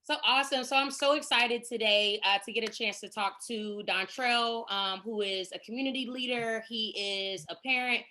So awesome. So I'm so excited today to get a chance to talk to Dontrell, who is a community leader. He is a parent.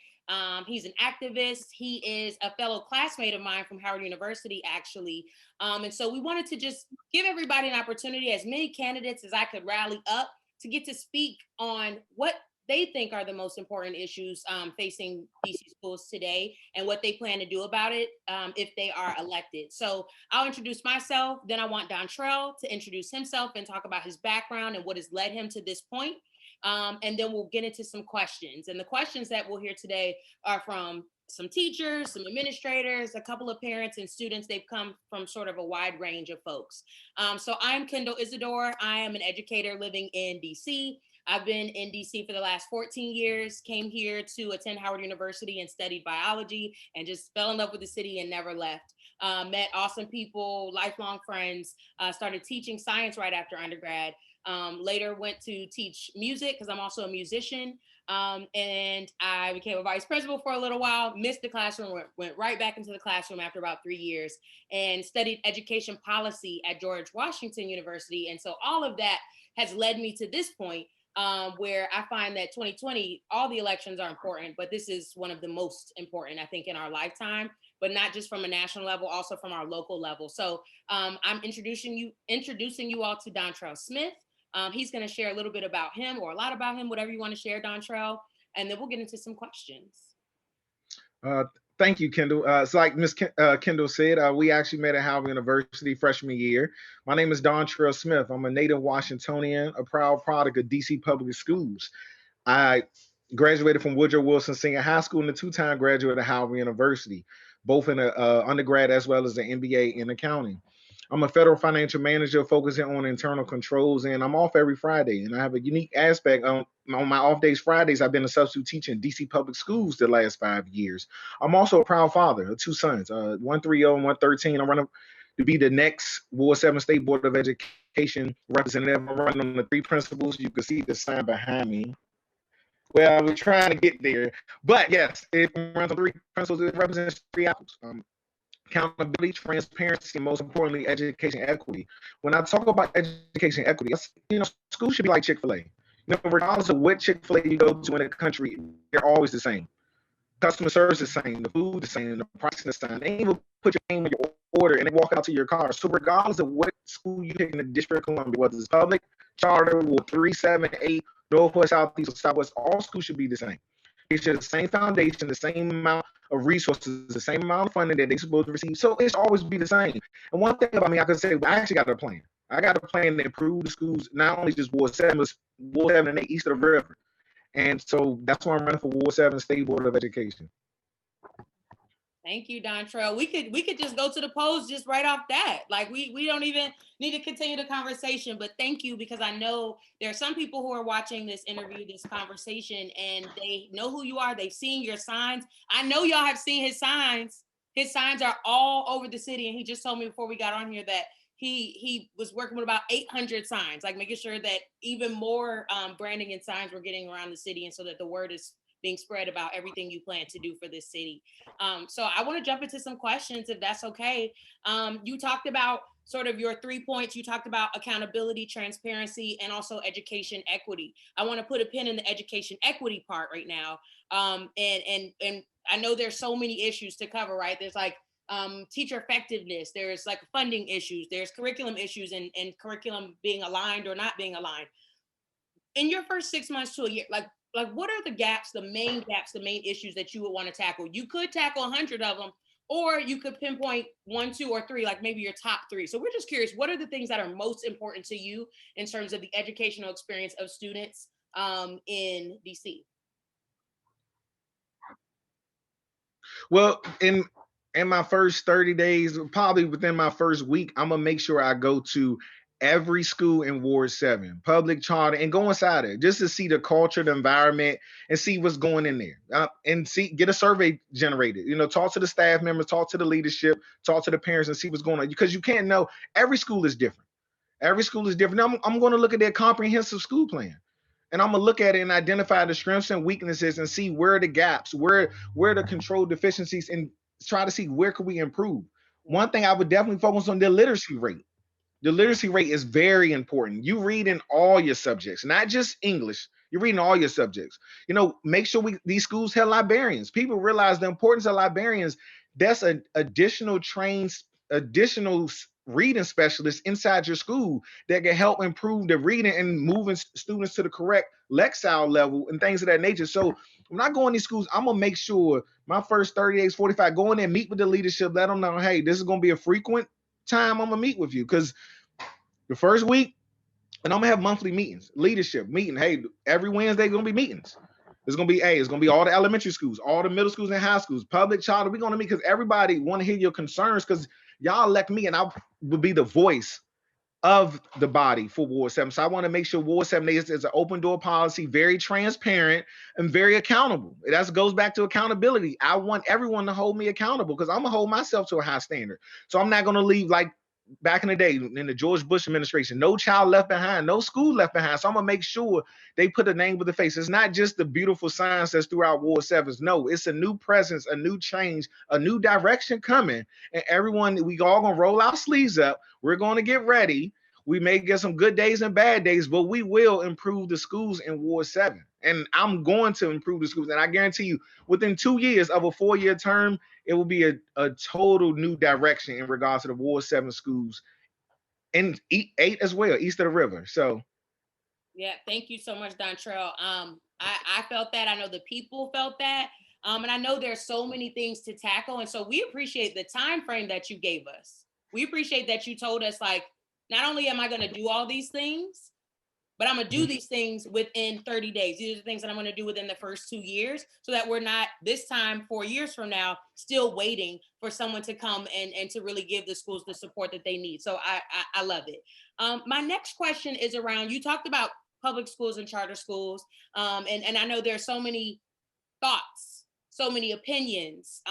He's an activist. He is a fellow classmate of mine from Howard University, actually. And so we wanted to just give everybody an opportunity, as many candidates as I could rally up to get to speak on what they think are the most important issues facing DC schools today and what they plan to do about it if they are elected. So I'll introduce myself. Then I want Dontrell to introduce himself and talk about his background and what has led him to this point. And then we'll get into some questions. And the questions that we'll hear today are from some teachers, some administrators, a couple of parents and students. They've come from sort of a wide range of folks. So I'm Kendall Isadore. I am an educator living in DC. I've been in DC for the last 14 years, came here to attend Howard University and studied biology and just fell in love with the city and never left. Met awesome people, lifelong friends, started teaching science right after undergrad. Later went to teach music because I'm also a musician. And I became a vice principal for a little while, missed the classroom, went right back into the classroom after about 3 years and studied education policy at George Washington University. And so all of that has led me to this point where I find that 2020, all the elections are important, but this is one of the most important, I think, in our lifetime, but not just from a national level, also from our local level. So I'm introducing you all to Dontrell Smith. He's going to share a little bit about him or a lot about him, whatever you want to share, Dontrell, and then we'll get into some questions. Uh, Thank you, Kendall. It's like Kendall said, we actually met at Howard University freshman year. My name is Dontrell Smith. I'm a native Washingtonian, a proud product of DC Public Schools. I graduated from Woodrow Wilson Senior High School and a two-time graduate of Howard University, both in an undergrad as well as an MBA in accounting. I'm a federal financial manager focusing on internal controls, and I'm off every Friday. And I have a unique aspect on my off days. Fridays, I've been a substitute teacher in DC public schools the last 5 years. I'm also a proud father of two sons, one 3-0 and one 13. I'm running to be the next Ward 7 State Board of Education representative. I'm running on the three principles. You can see the sign behind me. Well, we're trying to get there. But yes, it runs on three principles. It represents three apples. Accountability, transparency, and most importantly, education equity. When I talk about education equity, school should be like Chick-fil-A. Regardless of what Chick-fil-A you go to in the country, they're always the same. Customer service is the same, the food the same, the pricing is the same. They even put your name in your order and they walk out to your car. So regardless of what school you pick in the District of Columbia, whether it's public, charter, or 3, 7, 8, Northwest, Southeast, or Southwest, all schools should be the same. They should have the same foundation, the same amount of resources, the same amount of funding that they're supposed to receive. So it's always be the same. And one thing about me, I could say, I actually got a plan. I got a plan to improve the schools, not only just Ward 7, but Ward 7 and 8 east of the river. And so that's why I'm running for Ward 7 State Board of Education. Thank you, Dontrell. We could just go to the polls just right off that. Like we don't even need to continue the conversation, but thank you, because I know there are some people who are watching this interview, this conversation, and they know who you are. They've seen your signs. I know y'all have seen his signs. His signs are all over the city. And he just told me before we got on here that he was working with about 800 signs, like making sure that even more branding and signs were getting around the city, and so that the word is being spread about everything you plan to do for this city. So I want to jump into some questions, if that's okay. You talked about sort of your 3 points. You talked about accountability, transparency, and also education equity. I want to put a pin in the education equity part right now. And I know there's so many issues to cover, right? There's like teacher effectiveness, there's like funding issues, there's curriculum issues, and curriculum being aligned or not being aligned. In your first 6 months to a year, like what are the gaps, the main issues that you would want to tackle? You could tackle 100 of them, or you could pinpoint 1, 2, or 3, like maybe your top 3. So we're just curious, what are the things that are most important to you in terms of the educational experience of students in DC? Well, in my first 30 days, probably within my first week, I'm gonna make sure I go to every school in Ward 7, public, charter, and go inside it just to see the culture, the environment, and see what's going in there. And get a survey generated. Talk to the staff members, talk to the leadership, talk to the parents, and see what's going on. Because you can't know. Every school is different. Every school is different. I'm going to look at their comprehensive school plan. And I'm gonna look at it and identify the strengths and weaknesses and see where the gaps, where the control deficiencies, and try to see where could we improve. One thing I would definitely focus on, their literacy rate. The literacy rate is very important. You read in all your subjects, not just English. You're reading all your subjects. Make sure these schools have librarians. People realize the importance of librarians. That's an additional reading specialists inside your school that can help improve the reading and moving students to the correct lexile level and things of that nature. So when I go in these schools, I'm gonna make sure my first 30 days, 45, go in there, meet with the leadership, let them know, hey, this is gonna be a frequent time I'm gonna meet with you, because the first week, and I'm gonna have monthly meetings, leadership meeting. Hey, every Wednesday gonna be meetings. It's gonna be all the elementary schools, all the middle schools and high schools, public, charter. We're gonna meet because everybody want to hear your concerns, because y'all elect me and I will be the voice of the body for Ward 7. So I want to make sure Ward 7 is an open door policy, very transparent and very accountable. That goes back to accountability. I want everyone to hold me accountable because I'm gonna hold myself to a high standard. So I'm not gonna leave like back in the day in the George Bush administration, no child left behind, no school left behind. So I'm gonna make sure they put a name with the face. It's not just the beautiful signs that's throughout Ward 7s. No, it's a new presence, a new change, a new direction coming. And everyone, we all gonna roll our sleeves up. We're gonna get ready. We may get some good days and bad days, but we will improve the schools in Ward 7. And I'm going to improve the schools. And I guarantee you, within 2 years of a 4-year term, it will be a total new direction in regards to the Ward 7 schools, and 8 as well, east of the river. So yeah, thank you so much, Dontrell. I felt that. I know the people felt that. And I know there's so many things to tackle. And so we appreciate the time frame that you gave us. We appreciate that you told us, like, not only am I going to do all these things, but I'm going to do these things within 30 days. These are the things that I'm going to do within the first 2 years, so that we're not this time 4 years from now still waiting for someone to come and to really give the schools the support that they need. So I love it. My next question is around, you talked about public schools and charter schools. And I know there's so many thoughts, so many opinions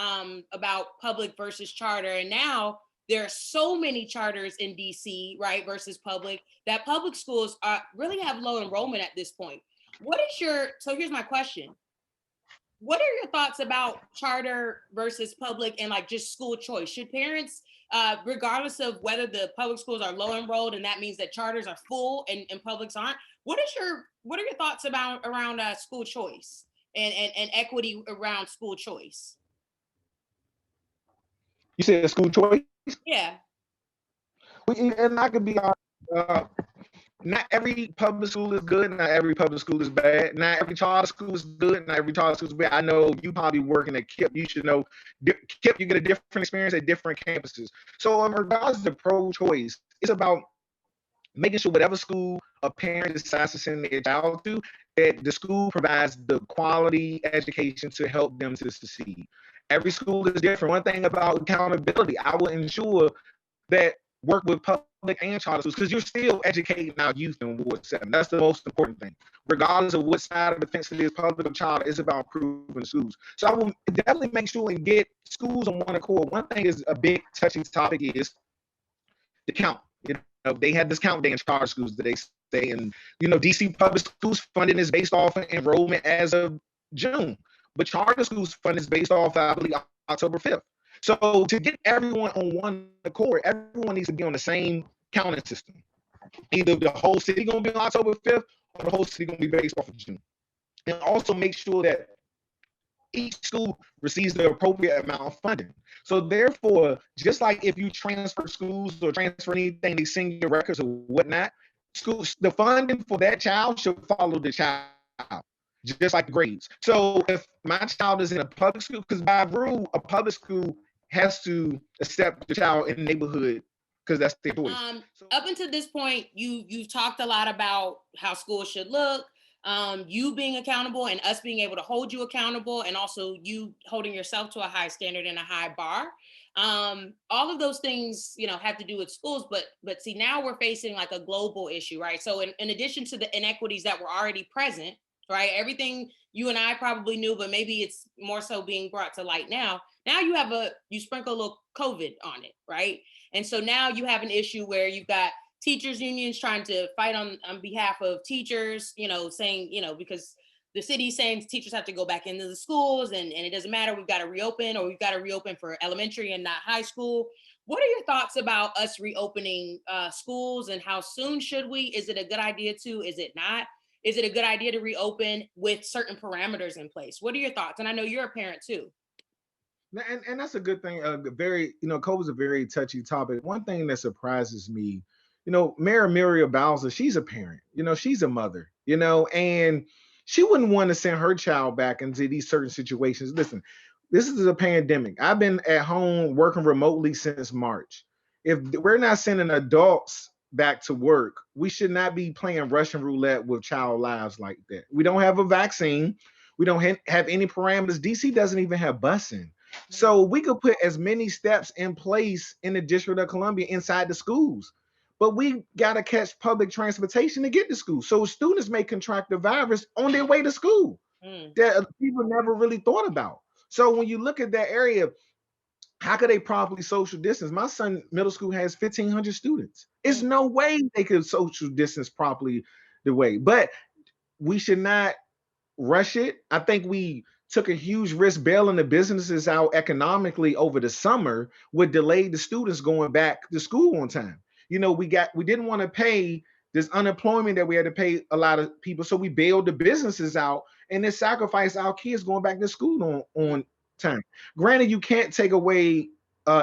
about public versus charter. And now there are so many charters in DC, right, versus public, that public schools really have low enrollment at this point. So here's my question. What are your thoughts about charter versus public and like just school choice? Should parents, regardless of whether the public schools are low enrolled and that means that charters are full and publics aren't, what are your thoughts around school choice and equity around school choice? you said school choice? Yeah. And I could be honest, not every public school is good, not every public school is bad, not every charter school is good, not every charter school is bad. I know you probably working at KIPP, you should know KIPP, you get a different experience at different campuses. So in regards to pro-choice, it's about making sure whatever school a parent decides to send their child to, that the school provides the quality education to help them to succeed. Every school is different. One thing about accountability, I will ensure that work with public and charter schools, because you're still educating our youth in Ward 7. That's the most important thing. Regardless of what side of the fence it is, public or charter, it's about improving schools. So I will definitely make sure and get schools on one accord. One thing is a big touching topic is the count. They had this count day in charter schools that they say, and DC public schools funding is based off of enrollment as of June, but charter schools funding is based off, I believe, October 5th. So to get everyone on one accord, everyone needs to be on the same counting system. Either the whole city gonna be on October 5th, or the whole city gonna be based off of June. And also make sure that each school receives the appropriate amount of funding. So therefore, just like if you transfer schools or transfer anything, they send your records or whatnot, schools, the funding for that child should follow the child, just like the grades. So if my child is in a public school, because by rule, a public school has to accept the child in the neighborhood because that's their choice. Up until this point, you've talked a lot about how schools should look, you being accountable and us being able to hold you accountable, and also you holding yourself to a high standard and a high bar. All of those things, have to do with schools, but see, now we're facing like a global issue, right? So in addition to the inequities that were already present, right? Everything you and I probably knew, but maybe it's more so being brought to light now. Now you sprinkle a little COVID on it, right? And so now you have an issue where you've got teachers unions trying to fight on behalf of teachers, saying, because the city's saying teachers have to go back into the schools and it doesn't matter, we've got to reopen, or we've got to reopen for elementary and not high school. What are your thoughts about us reopening schools, and how soon should we? Is it a good idea to? Is it not? Is it a good idea to reopen with certain parameters in place? What are your thoughts? And I know you're a parent too. And that's a good thing. Very, COVID's a very touchy topic. One thing that surprises me, Mayor Muriel Bowser, she's a parent, she's a mother, and she wouldn't want to send her child back into these certain situations. Listen, this is a pandemic. I've been at home working remotely since March. If we're not sending adults back to work, we should not be playing Russian roulette with child lives like that. We don't have a vaccine. We don't have any parameters. DC doesn't even have busing. So we could put as many steps in place in the District of Columbia inside the schools. But we got to catch public transportation to get to school. So students may contract the virus on their way to school that people never really thought about. So when you look at that area, how could they properly social distance? My son middle school has 1,500 students. It's no way they could social distance properly the way. But we should not rush it. I think we took a huge risk bailing the businesses out economically over the summer, would delay the students going back to school on time. We didn't want to pay this unemployment that we had to pay a lot of people, so we bailed the businesses out and then sacrificed our kids going back to school on time. Granted, you can't take away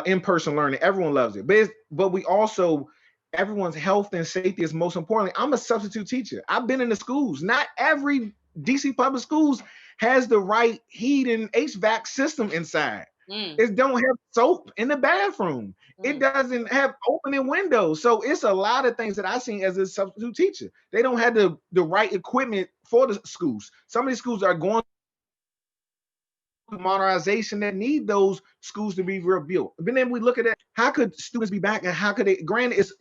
in-person learning. Everyone loves it, but we also, everyone's health and safety is most importantly. I'm a substitute teacher. I've been in the schools. Not every DC public schools has the right heat and HVAC system inside. It don't have soap in the bathroom. It doesn't have opening windows. So it's a lot of things that I seen as a substitute teacher. They don't have the right equipment for the schools. Some of these schools are going through modernization that need those schools to be rebuilt. But then we look at it, how could students be back and how could they, granted, it's,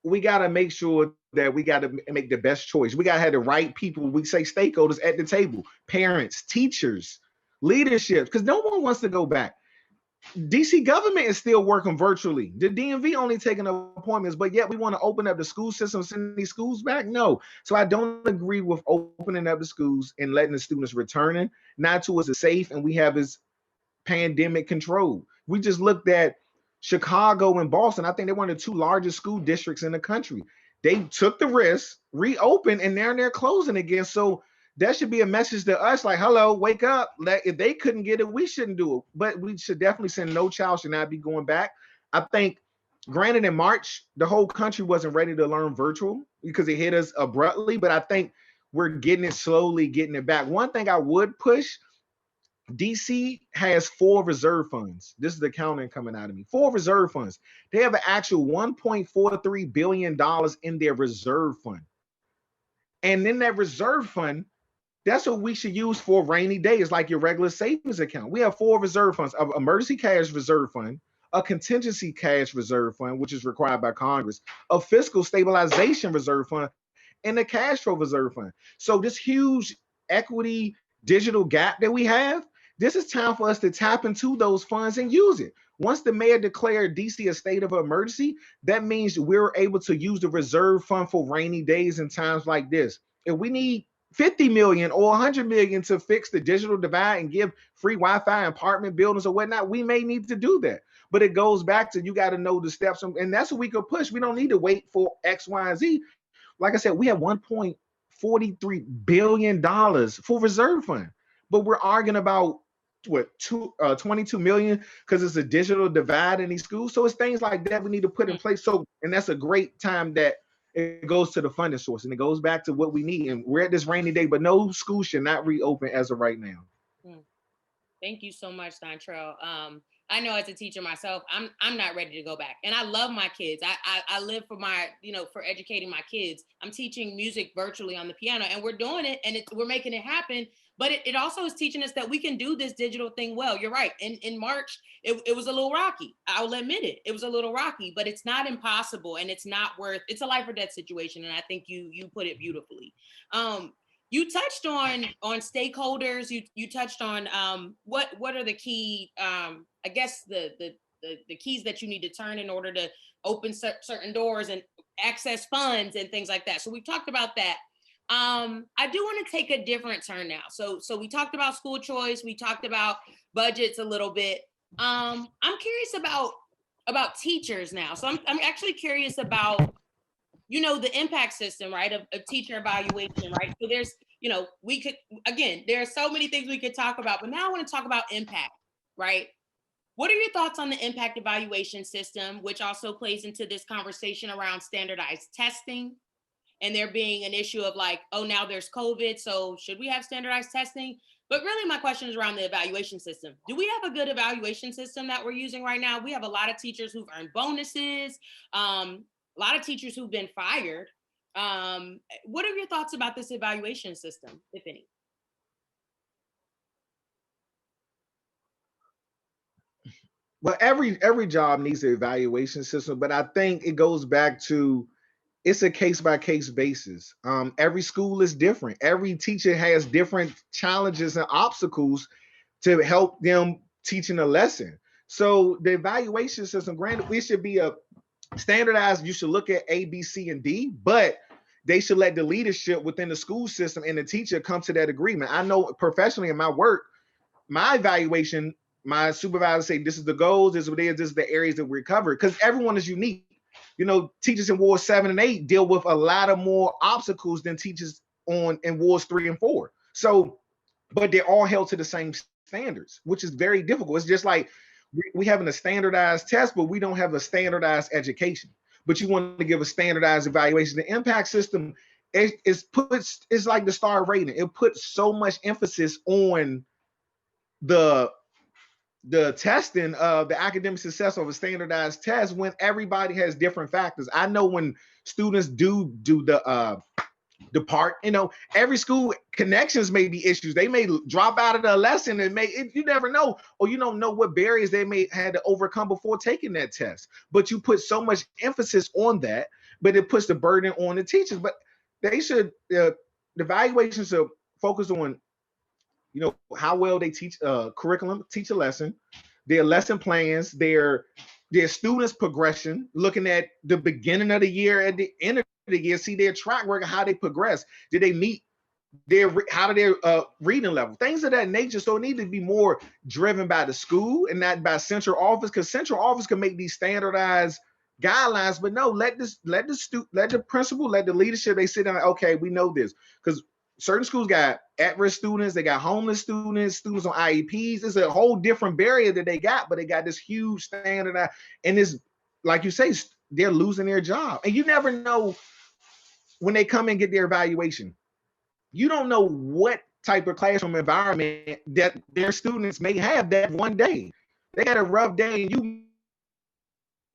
we got to make sure that we got to make the best choice. We got to have the right people. We say stakeholders at the table, parents, teachers, leadership, because no one wants to go back. DC government is still working virtually. The DMV only taking appointments, but yet we want to open up the school system, send these schools back. No. So I don't agree with opening up the schools and letting the students returning. Not to us is safe and we have this pandemic control. We just looked at Chicago and Boston. I think they're one of the two largest school districts in the country. They took the risk, reopened, and now they're closing again. So that should be a message to us like, hello, wake up. If they couldn't get it, we shouldn't do it. But we should definitely send no child should not be going back. I think, granted, in March, the whole country wasn't ready to learn virtual because it hit us abruptly. But I think we're getting it slowly, getting it back. One thing I would push, DC has 4 reserve funds. This is the accounting coming out of me. 4 reserve funds. They have an actual $1.43 billion in their reserve fund. And in that reserve fund, that's what we should use for rainy days, like your regular savings account. We have 4 reserve funds: of emergency cash reserve fund, a contingency cash reserve fund, which is required by Congress, a fiscal stabilization reserve fund, and a cash flow reserve fund. So this huge equity digital gap that we have, this is time for us to tap into those funds and use it. Once the mayor declared DC a state of emergency, that means we're able to use the reserve fund for rainy days and times like this. If we need 50 million or 100 million to fix the digital divide and give free Wi-Fi in apartment buildings or whatnot, we may need to do that. But it goes back to, you got to know the steps, and that's what we could push. We don't need to wait for X, Y, and Z. Like I said, we have $1.43 billion for reserve fund, but we're arguing about 22 million because it's a digital divide in these schools. So it's things like that we need to put in place. So, and that's a great time that it goes to the funding source and it goes back to what we need. And we're at this rainy day, but no school should not reopen as of right now. Thank you so much, Dontrell. I know as a teacher myself, I'm not ready to go back. And I love my kids. I live for for educating my kids. I'm teaching music virtually on the piano and we're doing it and we're making it happen. But it also is teaching us that we can do this digital thing well. You're right. In March, it was a little rocky. I'll admit it. It was a little rocky, but it's not impossible and it's a life or death situation. And I think you put it beautifully. You touched on stakeholders. You touched on what are the key, I guess the keys that you need to turn in order to open certain doors and access funds and things like that. So we talked about that. I do want to take a different turn now. So we talked about school choice. We talked about budgets a little bit. I'm curious about teachers now. So I'm actually curious about, you know, the impact system, right, of teacher evaluation, right? So there's, you know, we could, again, there are so many things we could talk about, but now I want to talk about impact, right? What are your thoughts on the impact evaluation system, which also plays into this conversation around standardized testing and there being an issue of like, oh, now there's COVID, so should we have standardized testing? But really, my question is around the evaluation system. Do we have a good evaluation system that we're using right now? We have a lot of teachers who've earned bonuses, a lot of teachers who've been fired. What are your thoughts about this evaluation system, if any? Well, every job needs an evaluation system, but I think it goes back to it's a case by case basis. Every school is different. Every teacher has different challenges and obstacles to help them teaching a lesson. So the evaluation system, granted, it should be a standardized. You should look at A, B, C, and D, but they should let the leadership within the school system and the teacher come to that agreement. I know professionally in my work, my evaluation, my supervisor say this is the goals, this is what it is, this is the areas that we're covered, because everyone is unique. You know, teachers in Ward 7 and 8 deal with a lot of more obstacles than teachers in Wards 3 and 4. So, but they're all held to the same standards, which is very difficult. It's just like we having a standardized test, but we don't have a standardized education. But you want to give a standardized evaluation. The impact system it's like the star rating. It puts so much emphasis on the testing of the academic success of a standardized test when everybody has different factors. I know when students do the part, you know, every school connections may be issues. They may drop out of the lesson and you never know, or you don't know what barriers they may had to overcome before taking that test. But you put so much emphasis on that, but it puts the burden on the teachers. But they should, the evaluations should focus on, you know, how well they teach curriculum, teach a lesson, their lesson plans, their students' progression, looking at the beginning of the year, at the end of the year, see their track record, how they progress. Did they meet how do their reading level, things of that nature. So it needs to be more driven by the school and not by central office, because central office can make these standardized guidelines, but no, let the principal, let the leadership, they sit down, okay, we know this, because certain schools got at-risk students, they got homeless students, students on IEPs. It's a whole different barrier that they got, but they got this huge standard, and it's like you say, they're losing their job, and you never know when they come and get their evaluation. You don't know what type of classroom environment that their students may have that one day. They had a rough day, and you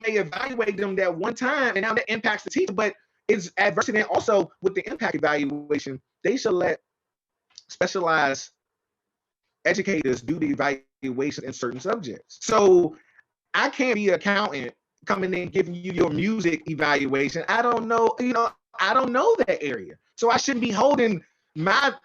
may evaluate them that one time, and now that impacts the teacher, but it's adversity. And also with the impact evaluation, they should let specialized educators do the evaluation in certain subjects. So I can't be an accountant coming in giving you your music evaluation. I don't know, I don't know that area. So I shouldn't be holding my